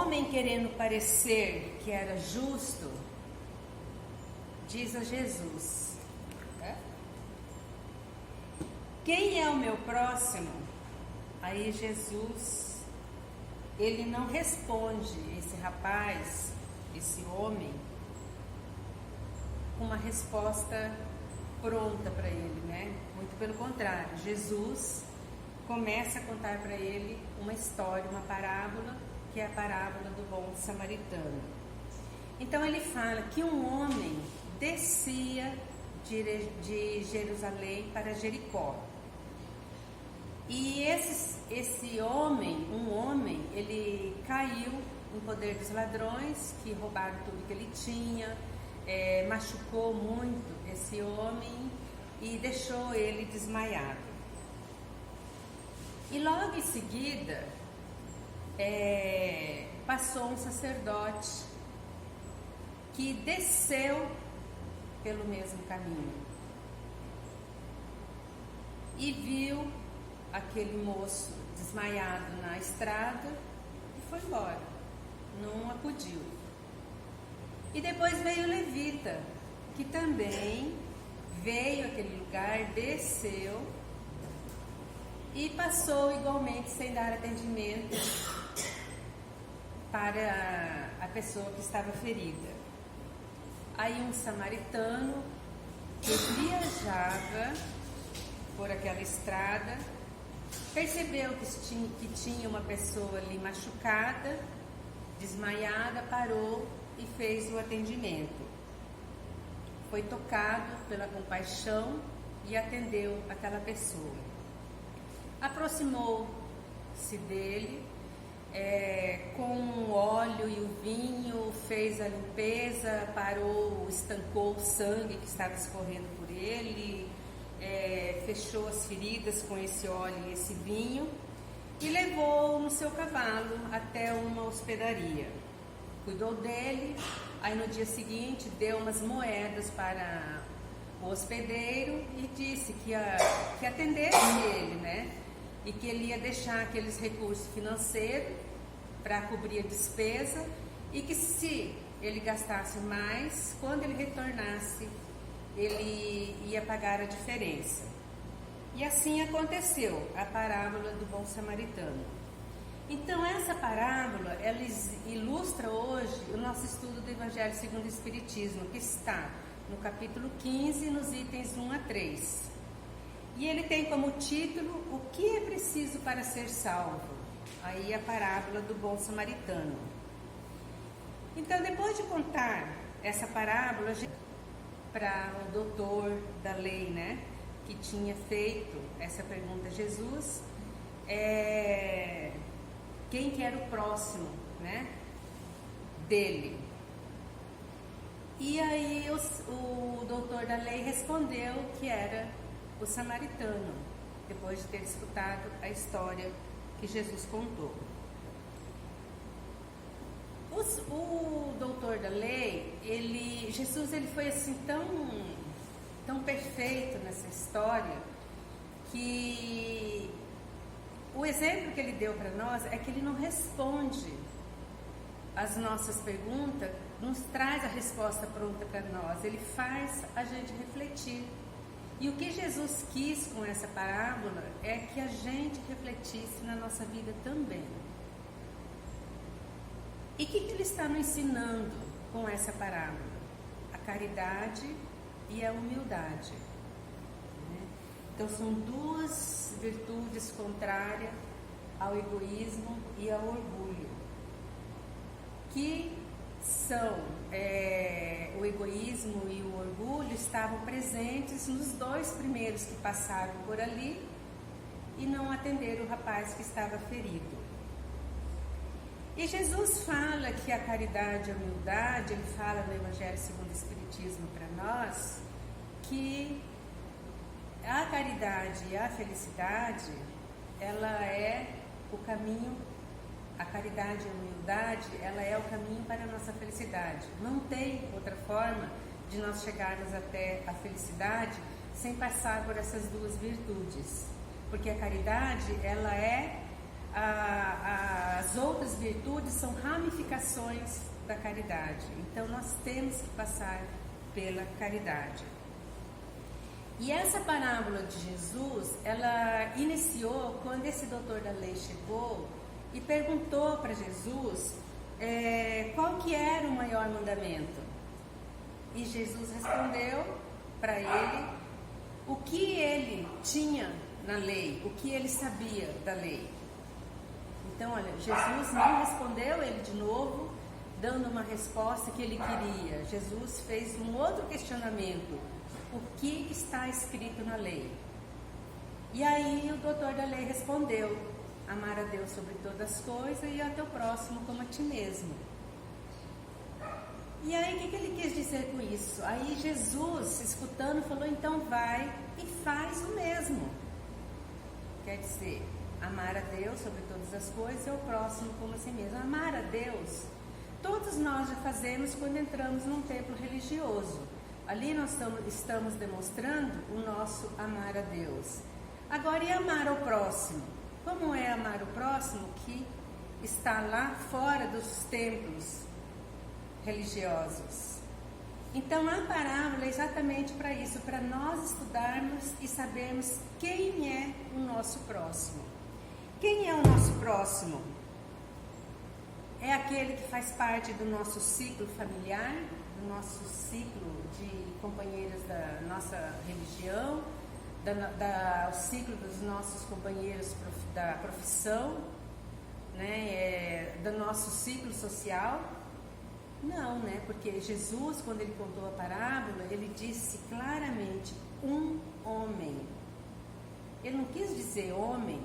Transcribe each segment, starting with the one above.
homem, querendo parecer que era justo, diz a Jesus: quem é o meu próximo? Aí Jesus, ele não responde esse rapaz, esse homem, com uma resposta pronta para ele, né? Muito pelo contrário, Jesus começa a contar para ele uma história, uma parábola, que é a parábola do bom samaritano. Então ele fala que um homem descia de Jerusalém para Jericó. E esse homem, ele caiu no poder dos ladrões, que roubaram tudo que ele tinha, machucou muito esse homem e deixou ele desmaiado. E logo em seguida, passou um sacerdote que desceu pelo mesmo caminho e viu aquele moço desmaiado na estrada e foi embora, não acudiu. E depois veio o levita, que também veio àquele lugar, desceu e passou igualmente sem dar atendimento para a pessoa que estava ferida. Aí um samaritano que viajava por aquela estrada percebeu que tinha uma pessoa ali machucada, desmaiada, parou e fez o atendimento. Foi tocado pela compaixão e atendeu aquela pessoa. Aproximou-se dele, com o óleo e o vinho, fez a limpeza, parou, estancou o sangue que estava escorrendo por ele, fechou as feridas com esse óleo e esse vinho e levou no seu cavalo até uma hospedaria. Cuidou dele, aí no dia seguinte deu umas moedas para o hospedeiro e disse que atendesse ele, né? E que ele ia deixar aqueles recursos financeiros para cobrir a despesa e que se ele gastasse mais, quando ele retornasse, ele ia pagar a diferença. E assim aconteceu, a parábola do bom samaritano. Então essa parábola, ela ilustra hoje o nosso estudo do Evangelho segundo o Espiritismo, que está no capítulo 15, nos itens 1 a 3. E ele tem como título: o que é preciso para ser salvo? Aí a parábola do bom samaritano. Então, depois de contar essa parábola para o doutor da lei, né, que tinha feito essa pergunta a Jesus, quem que era o próximo, né, dele? E aí o doutor da lei respondeu que era o samaritano, depois de ter escutado a história que Jesus contou. O doutor da lei, Jesus foi assim tão perfeito nessa história, que o exemplo que ele deu para nós é que ele não responde as nossas perguntas, nos traz a resposta pronta para nós, ele faz a gente refletir. E o que Jesus quis com essa parábola é que a gente refletisse na nossa vida também. E o que ele está nos ensinando com essa parábola? A caridade e a humildade. Então são duas virtudes contrárias ao egoísmo e ao orgulho, que são o egoísmo e o orgulho estavam presentes nos dois primeiros que passaram por ali e não atenderam o rapaz que estava ferido. E Jesus fala que a caridade e a humildade, ele fala no Evangelho segundo o Espiritismo para nós, que a caridade e a felicidade, ela é o caminho. A caridade e a humildade, ela é o caminho para a nossa felicidade. Não tem outra forma de nós chegarmos até a felicidade sem passar por essas duas virtudes. Porque a caridade, ela é as outras virtudes são ramificações da caridade. Então nós temos que passar pela caridade. E essa parábola de Jesus, ela iniciou quando esse doutor da lei chegou e perguntou para Jesus qual que era o maior mandamento. E Jesus respondeu para ele o que ele tinha na lei, o que ele sabia da lei. Então, olha, Jesus não respondeu ele de novo, dando uma resposta que ele queria. Jesus fez um outro questionamento: o que está escrito na lei? E aí o doutor da lei respondeu: amar a Deus sobre todas as coisas e ao teu próximo como a ti mesmo. E aí o que ele quis dizer com isso? Aí Jesus, escutando, falou: então vai e faz o mesmo. Quer dizer, amar a Deus sobre todas as coisas e ao próximo como a si mesmo. Amar a Deus, todos nós já fazemos quando entramos num templo religioso. Ali nós estamos demonstrando o nosso amar a Deus. Agora, e amar ao próximo? Como é amar o próximo que está lá fora dos templos religiosos? Então, a parábola é exatamente para isso, para nós estudarmos e sabermos quem é o nosso próximo. Quem é o nosso próximo? É aquele que faz parte do nosso ciclo familiar, do nosso ciclo de companheiros da nossa religião, o ciclo dos nossos companheiros da profissão, né, do nosso ciclo social. Não, né? Porque Jesus, quando ele contou a parábola, ele disse claramente um homem. Ele não quis dizer homem.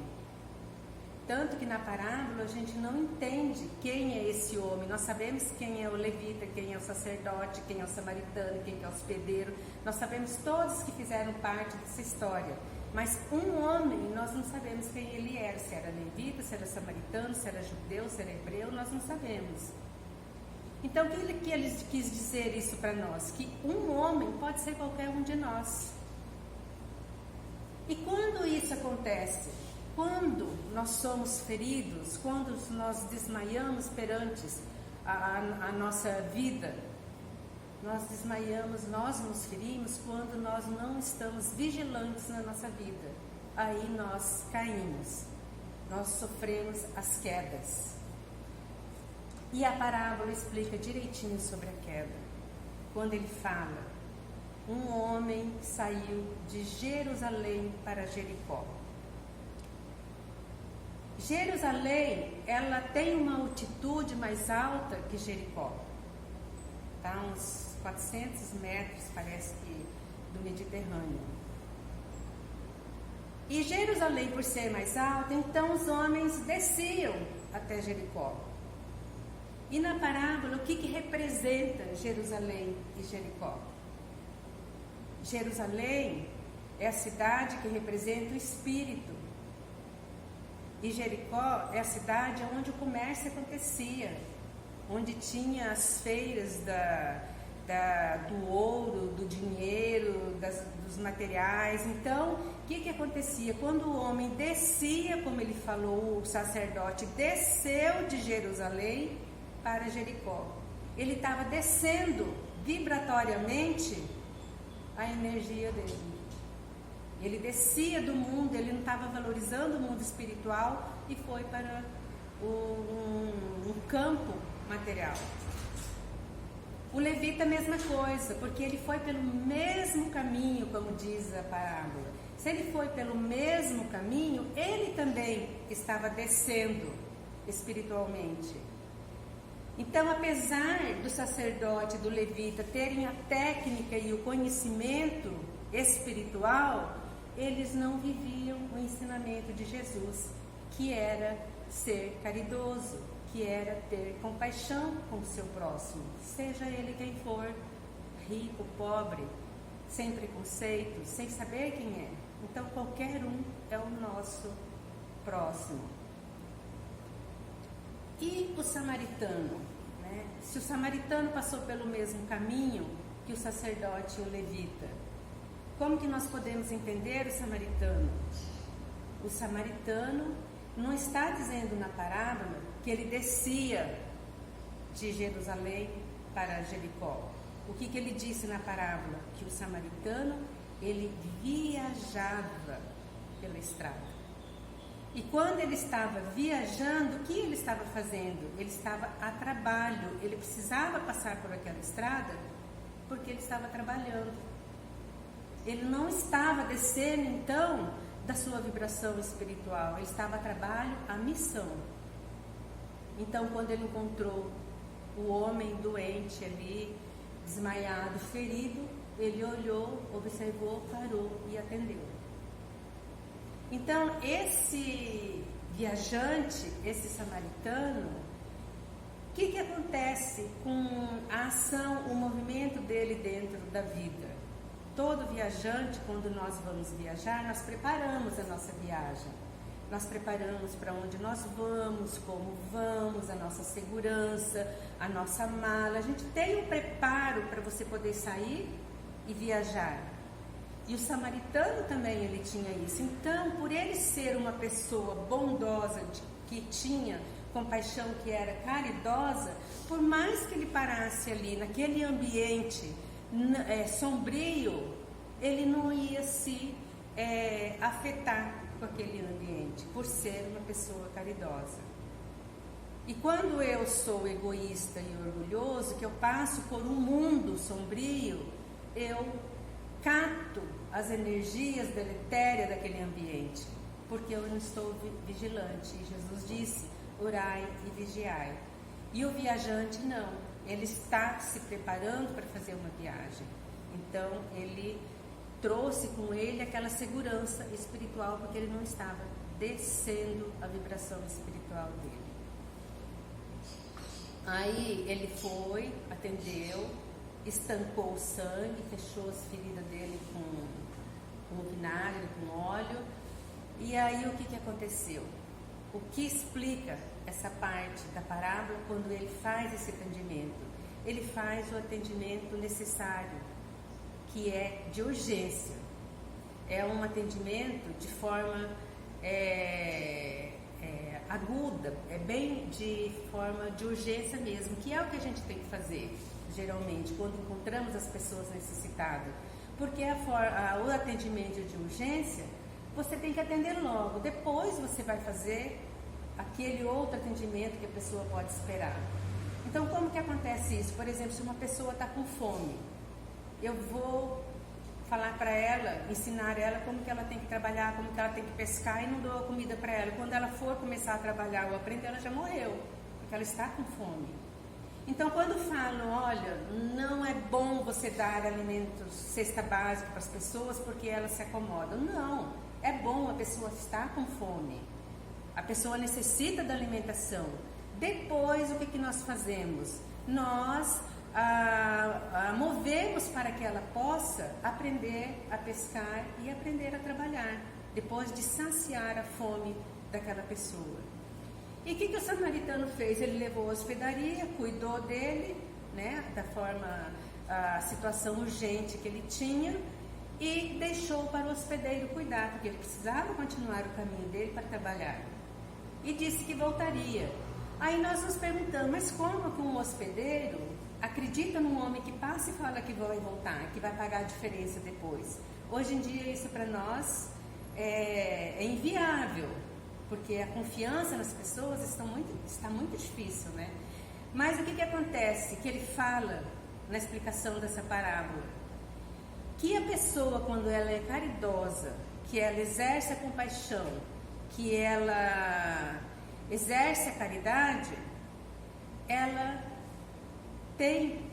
Tanto que na parábola a gente não entende quem é esse homem. Nós sabemos quem é o levita, quem é o sacerdote, quem é o samaritano, quem é o hospedeiro. Nós sabemos todos que fizeram parte dessa história. Mas um homem, nós não sabemos quem ele era. Se era levita, se era samaritano, se era judeu, se era hebreu, nós não sabemos. Então, o que ele quis dizer isso para nós? Que um homem pode ser qualquer um de nós. E quando isso acontece? Quando nós somos feridos, quando nós desmaiamos perante a nossa vida, nós desmaiamos, nós nos ferimos quando nós não estamos vigilantes na nossa vida. Aí nós caímos, nós sofremos as quedas. E a parábola explica direitinho sobre a queda. Quando ele fala: um homem saiu de Jerusalém para Jericó. Jerusalém, ela tem uma altitude mais alta que Jericó. Tá, uns 400 metros, parece que, do Mediterrâneo. E Jerusalém, por ser mais alta, então os homens desciam até Jericó. E na parábola, o que representa Jerusalém e Jericó? Jerusalém é a cidade que representa o Espírito. E Jericó é a cidade onde o comércio acontecia, onde tinha as feiras do ouro, do dinheiro, dos materiais. Então, o que acontecia? Quando o homem descia, como ele falou, o sacerdote desceu de Jerusalém para Jericó. Ele estava descendo vibratoriamente a energia dele. Ele descia do mundo, ele não estava valorizando o mundo espiritual e foi para um campo material. O levita a mesma coisa, porque ele foi pelo mesmo caminho, como diz a parábola. Se ele foi pelo mesmo caminho, ele também estava descendo espiritualmente. Então, apesar do sacerdote e do levita terem a técnica e o conhecimento espiritual, eles não viviam o ensinamento de Jesus, que era ser caridoso, que era ter compaixão com o seu próximo, seja ele quem for, rico, pobre, sem preconceito, sem saber quem é. Então, qualquer um é o nosso próximo. E o samaritano, né? Se o samaritano passou pelo mesmo caminho que o sacerdote e o levita, como que nós podemos entender o samaritano? O samaritano não está dizendo na parábola que ele descia de Jerusalém para Jericó. O que ele disse na parábola? Que o samaritano, ele viajava pela estrada. E quando ele estava viajando, o que ele estava fazendo? Ele estava a trabalho, ele precisava passar por aquela estrada porque ele estava trabalhando. Ele não estava descendo, então, da sua vibração espiritual, ele estava a trabalho, a missão. Então, quando ele encontrou o homem doente ali, desmaiado, ferido, ele olhou, observou, parou e atendeu. Então, esse viajante, esse samaritano, o que acontece com a ação, o movimento dele dentro da vida? Todo viajante, quando nós vamos viajar, nós preparamos a nossa viagem. Nós preparamos para onde nós vamos, como vamos, a nossa segurança, a nossa mala. A gente tem um preparo para você poder sair e viajar. E o samaritano também, ele tinha isso. Então, por ele ser uma pessoa bondosa, que tinha compaixão, que era caridosa, por mais que ele parasse ali naquele ambiente sombrio, ele não ia se afetar com aquele ambiente, por ser uma pessoa caridosa. E quando eu sou egoísta e orgulhoso, que eu passo por um mundo sombrio, eu capto as energias deletérias daquele ambiente, porque eu não estou vigilante. E Jesus disse: orai e vigiai. E o viajante não, ele está se preparando para fazer uma viagem. Então ele trouxe com ele aquela segurança espiritual, porque ele não estava descendo a vibração espiritual dele. Aí ele foi, atendeu, estancou o sangue, fechou as feridas dele com vinagre, com óleo. E aí o que aconteceu? O que explica essa parte da parábola quando ele faz esse atendimento? Ele faz o atendimento necessário, que é de urgência. É um atendimento de forma aguda, é bem de forma de urgência mesmo, que é o que a gente tem que fazer, geralmente, quando encontramos as pessoas necessitadas. Porque o atendimento de urgência, você tem que atender logo, depois você vai fazer aquele outro atendimento que a pessoa pode esperar. Então, como que acontece isso? Por exemplo, se uma pessoa está com fome, eu vou falar para ela, ensinar ela como que ela tem que trabalhar, como que ela tem que pescar, e não dou a comida para ela. Quando ela for começar a trabalhar ou aprender, ela já morreu, porque ela está com fome. Então, quando falam, olha, não é bom você dar alimentos, cesta básica para as pessoas porque elas se acomodam. Não, é bom, a pessoa estar com fome. A pessoa necessita da alimentação. Depois, o que nós fazemos? Nós movemos para que ela possa aprender a pescar e aprender a trabalhar, depois de saciar a fome daquela pessoa. E o que o samaritano fez? Ele levou a hospedaria, cuidou dele, né, da forma, a situação urgente que ele tinha, e deixou para o hospedeiro cuidar, porque ele precisava continuar o caminho dele para trabalhar. E disse que voltaria. Aí nós nos perguntamos, mas como que um hospedeiro acredita num homem que passa e fala que vai voltar, que vai pagar a diferença depois? Hoje em dia isso para nós é inviável, porque a confiança nas pessoas está muito difícil, né? Mas o que acontece? Que ele fala na explicação dessa parábola, que a pessoa, quando ela é caridosa, que ela exerce a compaixão, que ela exerce a caridade, ela tem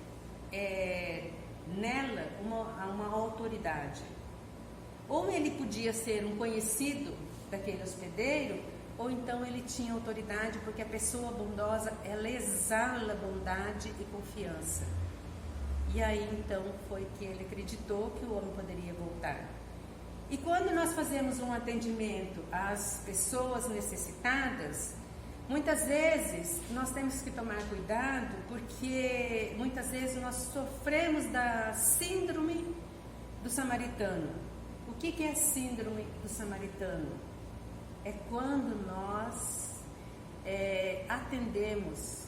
nela uma autoridade. Ou ele podia ser um conhecido daquele hospedeiro, ou então ele tinha autoridade, porque a pessoa bondosa, ela exala bondade e confiança. E aí então foi que ele acreditou que o homem poderia voltar. E quando nós fazemos um atendimento às pessoas necessitadas, muitas vezes nós temos que tomar cuidado, porque muitas vezes nós sofremos da síndrome do samaritano. O que é síndrome do samaritano? é quando nós atendemos,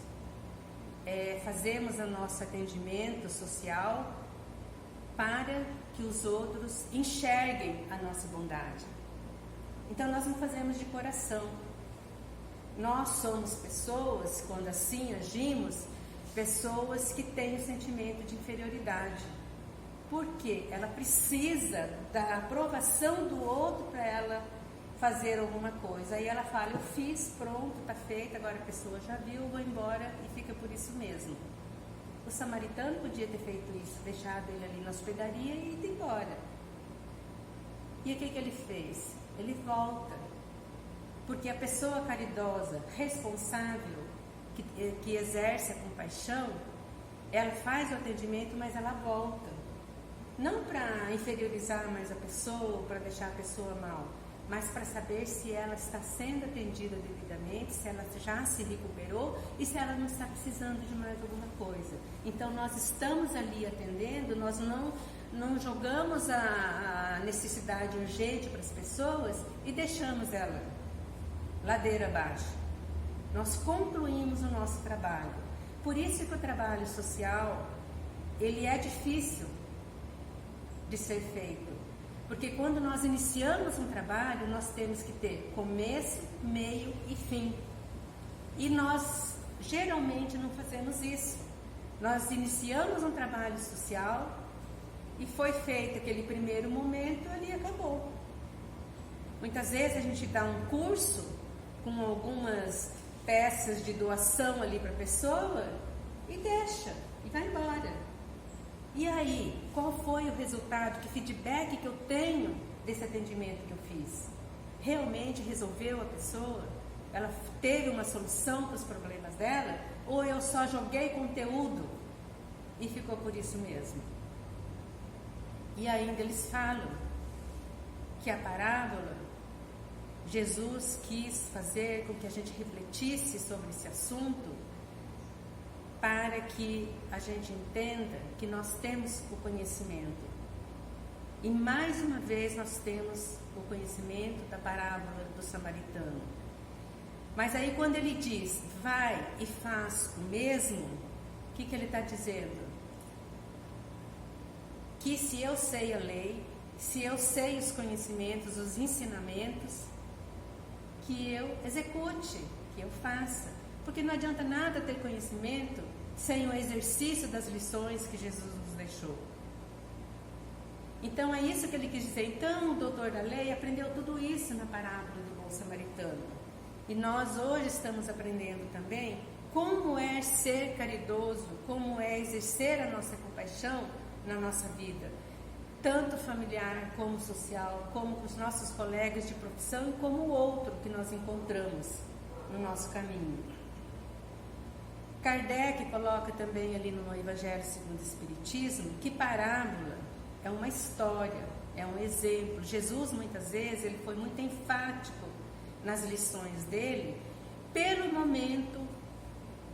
fazemos o nosso atendimento social para que os outros enxerguem a nossa bondade. Então nós não fazemos de coração. Nós somos pessoas, quando assim agimos, pessoas que têm o sentimento de inferioridade. Porque ela precisa da aprovação do outro para ela fazer alguma coisa. Aí ela fala, eu fiz, pronto, está feito, agora a pessoa já viu, vou embora e fica por isso mesmo. O samaritano podia ter feito isso, deixado ele ali na hospedaria e ido embora. E o que ele fez? Ele volta. Porque a pessoa caridosa, responsável, que exerce a compaixão, ela faz o atendimento, mas ela volta. Não para inferiorizar mais a pessoa, para deixar a pessoa mal, mas para saber se ela está sendo atendida devidamente, se ela já se recuperou e se ela não está precisando de mais alguma coisa. Então nós estamos ali atendendo, nós não jogamos a necessidade urgente para as pessoas e deixamos ela ladeira abaixo. Nós concluímos o nosso trabalho. Por isso que o trabalho social, ele é difícil de ser feito. Porque quando nós iniciamos um trabalho, nós temos que ter começo, meio e fim. E nós geralmente não fazemos isso. Nós iniciamos um trabalho social e foi feito aquele primeiro momento e ali acabou. Muitas vezes a gente dá um curso com algumas peças de doação ali para a pessoa e deixa, e vai embora. E aí, qual foi o resultado, que feedback que eu tenho desse atendimento que eu fiz? Realmente resolveu a pessoa? Ela teve uma solução para os problemas dela? Ou eu só joguei conteúdo e ficou por isso mesmo? E ainda eles falam que a parábola, Jesus quis fazer com que a gente refletisse sobre esse assunto para que a gente entenda que nós temos o conhecimento. E mais uma vez nós temos o conhecimento da parábola do samaritano. Mas aí quando ele diz, vai e faz o mesmo, o que ele está dizendo? Que se eu sei a lei, se eu sei os conhecimentos, os ensinamentos, que eu execute, que eu faça. Porque não adianta nada ter conhecimento sem o exercício das lições que Jesus nos deixou. Então é isso que ele quis dizer. Então o doutor da lei aprendeu tudo isso na parábola do bom samaritano. E nós hoje estamos aprendendo também como é ser caridoso, como é exercer a nossa compaixão na nossa vida. Tanto familiar como social, como com os nossos colegas de profissão e como o outro que nós encontramos no nosso caminho. Kardec coloca também ali no Evangelho segundo o Espiritismo que parábola é uma história, é um exemplo. Jesus muitas vezes ele foi muito enfático nas lições dele pelo momento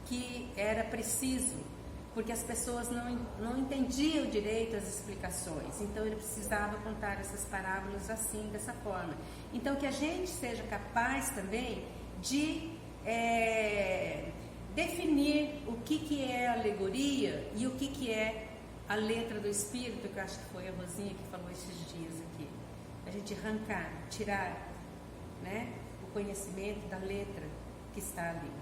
que era preciso, porque as pessoas não entendiam direito as explicações, então ele precisava contar essas parábolas assim, dessa forma. Então que a gente seja capaz também de definir o que é alegoria e o que é a letra do Espírito, que eu acho que foi a Rosinha que falou esses dias aqui. A gente arrancar, tirar, né, o conhecimento da letra que está ali.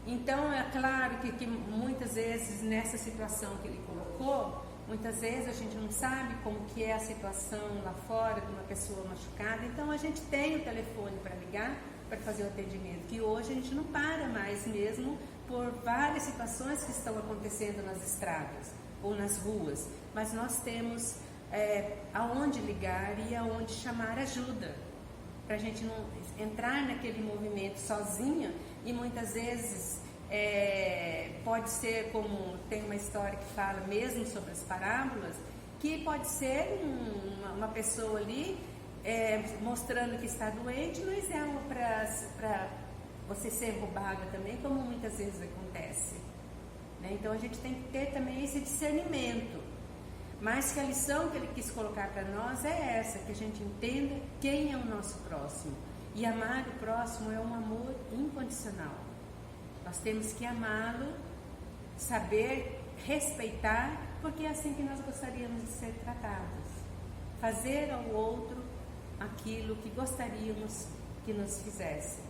Então, é claro que muitas vezes, nessa situação que ele colocou, muitas vezes a gente não sabe como que é a situação lá fora de uma pessoa machucada, então a gente tem o telefone para ligar, para fazer o atendimento, que hoje a gente não para mais mesmo por várias situações que estão acontecendo nas estradas ou nas ruas, mas nós temos aonde ligar e aonde chamar ajuda, para a gente não entrar naquele movimento sozinha. E muitas vezes pode ser, como tem uma história que fala mesmo sobre as parábolas, que pode ser uma pessoa ali mostrando que está doente, mas é para você ser roubada também, como muitas vezes acontece, né? Então a gente tem que ter também esse discernimento, mas que a lição que ele quis colocar para nós é essa, que a gente entenda quem é o nosso próximo. E amar o próximo é um amor incondicional. Nós temos que amá-lo, saber respeitar, porque é assim que nós gostaríamos de ser tratados. Fazer ao outro aquilo que gostaríamos que nos fizessem.